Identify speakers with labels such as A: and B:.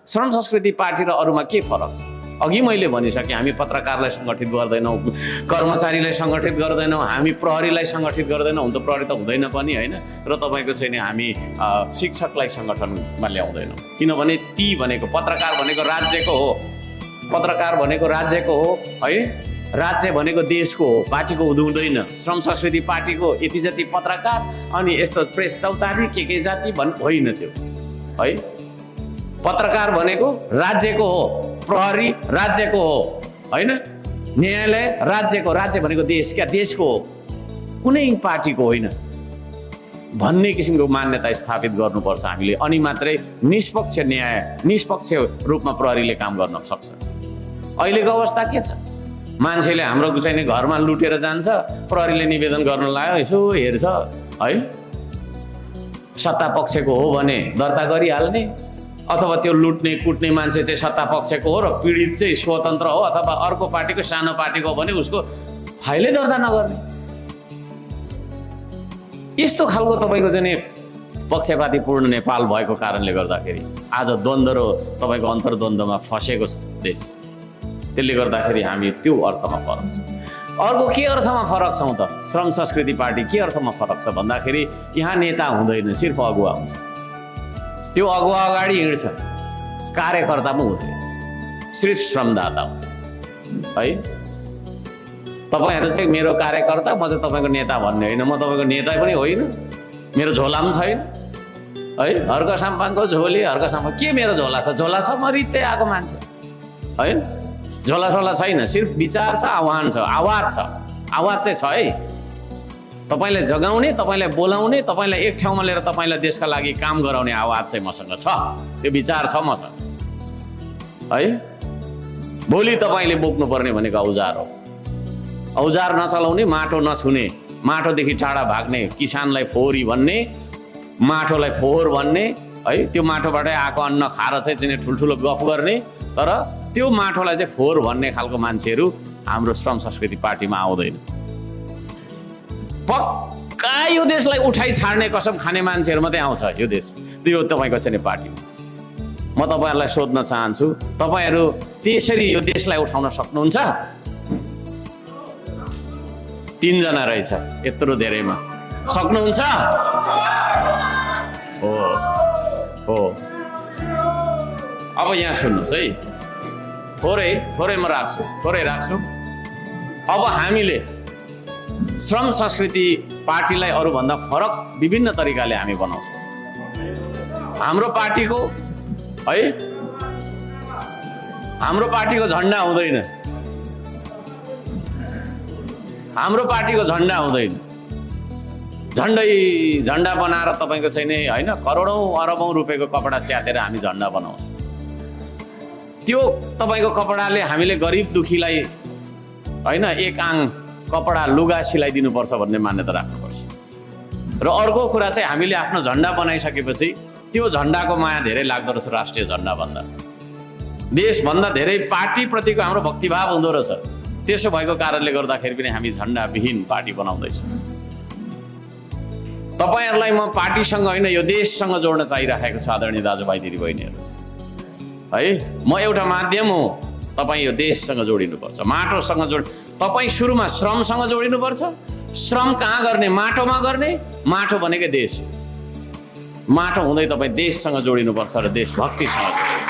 A: श्रम संस्कृति पार्टी र अरूमा के फरक छ? अघि मैले भनिसकेँ, हामी पत्रकारलाई सङ्गठित गर्दैनौँ, कर्मचारीलाई सङ्गठित गर्दैनौँ, हामी प्रहरीलाई सङ्गठित गर्दैनौँ। हुन त प्रहरी त हुँदैन पनि होइन, र तपाईँको चाहिँ नि हामी शिक्षकलाई सङ्गठनमा ल्याउँदैनौँ। किनभने ती भनेको पत्रकार भनेको राज्यको हो, पत्रकार भनेको राज्यको हो है, राज्य भनेको देशको हो, पार्टीको हुँदैन। श्रम संस्कृति पार्टीको यति जति पत्रकार अनि यस्तो प्रेस चौतारी के जाति होइन त्यो है। पत्रकार भनेको राज्यको हो, प्रहरी राज्यको हो होइन, न्यायालय राज्यको, राज्य भनेको देश, क्या देशको हो, कुनै पार्टीको होइन भन्ने किसिमको मान्यता स्थापित गर्नुपर्छ हामीले। अनि मात्रै निष्पक्ष न्याय, निष्पक्ष रूपमा प्रहरीले काम गर्न सक्छ। अहिलेको अवस्था के छ? मान्छेले हाम्रो चाहिँ घरमा लुटेर जान्छ, प्रहरीले निवेदन गर्न लाग्यो, यसो हेर्छ है, सत्ता पक्षको हो भने दर्ता गरिहाल्ने, अथवा त्यो लुट्ने कुट्ने मान्छे चाहिँ सत्ता पक्षको हो र पीडित चाहिँ स्वतन्त्र हो, अथवा अर्को पार्टीको सानो पार्टीको हो भने उसको फाइलै दर्ता नगर्ने। यस्तो खालको तपाईँको चाहिँ पक्षपातीपूर्ण नेपाल भएको कारणले गर्दाखेरि आज द्वन्द्व र तपाईँको अन्तर्द्वन्द्वमा फँसेको छ देश। त्यसले गर्दाखेरि हामी त्यो अर्थमा फरक छ। अर्को के अर्थमा फरक छौँ त? श्रम संस्कृति पार्टी के अर्थमा फरक छ भन्दाखेरि यहाँ नेता हुँदैन, सिर्फ अगुवा हुन्छ। त्यो अगुवा अगाडि हिँड्छ, कार्यकर्ता पनि हुँदैन, सिर्फ श्रमदाता हुन्छ है। तपाईँहरू चाहिँ मेरो कार्यकर्ता, म चाहिँ तपाईँको नेता भन्ने होइन, म तपाईँको नेता पनि होइन, मेरो झोला पनि छैन है। हर्क साम्पाङको झोली, हर्क साम्पाङ के मेरो झोला छ? झोला छ, म रित्तै आएको मान्छे होइन, झोला सोला छैन, सिर्फ विचार छ, आह्वान छ, आवाज छ। आवाज चाहिँ छ है, तपाईँलाई जगाउने, तपाईँलाई बोलाउने, तपाईँलाई एक ठाउँमा लिएर तपाईँलाई देशका लागि काम गराउने आवाज चाहिँ मसँग छ, त्यो विचार छ मसँग है। भोलि तपाईँले बोक्नुपर्ने भनेको औजार हो, औजार नचलाउने, माटो नछुने, माटोदेखि टाढा भाग्ने, किसानलाई फोहोरी भन्ने, माटोलाई फोहोर भन्ने है, त्यो माटोबाटै आएको अन्न खाएर चाहिँ ठुल्ठुलो गफ गर्ने, तर त्यो माटोलाई चाहिँ फोहोर भन्ने खालको मान्छेहरू हाम्रो श्रम संस्कृति पार्टीमा आउँदैन। पक्का यो देशलाई उठाइ छाड्ने कसम खाने मान्छेहरू मात्रै आउँछ यो देश, त्यो तपाईँको चाहिँ पार्टी। म तपाईँहरूलाई सोध्न चाहन्छु, तपाईँहरू त्यसरी यो देशलाई उठाउन सक्नुहुन्छ? 3 जना रहेछ यत्रो धेरैमा, सक्नुहुन्छ? हो हो। अब यहाँ सुन्नुहोस् है, थोरै म राख्छु, थोरै राख्छु। अब हामीले श्रम संस्कृति पार्टीलाई अरूभन्दा फरक विभिन्न तरिकाले हामी बनाउँछौँ। हाम्रो पार्टीको है, हाम्रो पार्टीको झन्डा हुँदैन, हाम्रो पार्टीको झन्डा हुँदैन। झन्डा बनाएर तपाईँको चाहिँ नि होइन, करोडौँ अरबौँ रुपियाँको कपडा च्यातेर हामी झन्डा बनाउँछौँ। त्यो तपाईँको कपडाले हामीले गरिब दुखीलाई होइन एक आङ कपडा लुगा सिलाइदिनुपर्छ भन्ने मान्यता राख्नुपर्छ। र अर्को कुरा चाहिँ हामीले आफ्नो झन्डा बनाइसकेपछि त्यो झन्डाको माया धेरै लाग्दो रहेछ, राष्ट्रिय झन्डाभन्दा, देशभन्दा धेरै पार्टीप्रतिको हाम्रो भक्तिभाव हुँदो रहेछ। त्यसो भएको कारणले गर्दाखेरि पनि हामी झन्डाविहीन पार्टी बनाउँदैछौँ। तपाईँहरूलाई म पार्टीसँग होइन, यो देशसँग जोड्न चाहिरहेको छु आदरणीय दाजुभाइ दिदीबहिनीहरू है। म एउटा माध्यम हो, तपाईँ यो देशसँग जोडिनुपर्छ, माटोसँग तपाईँ सुरुमा श्रमसँग जोडिनुपर्छ। श्रम कहाँ गर्ने? माटोमा गर्ने। माटो भनेको देश, माटो हुँदै तपाईँ देशसँग जोडिनुपर्छ र देशभक्तिसँग।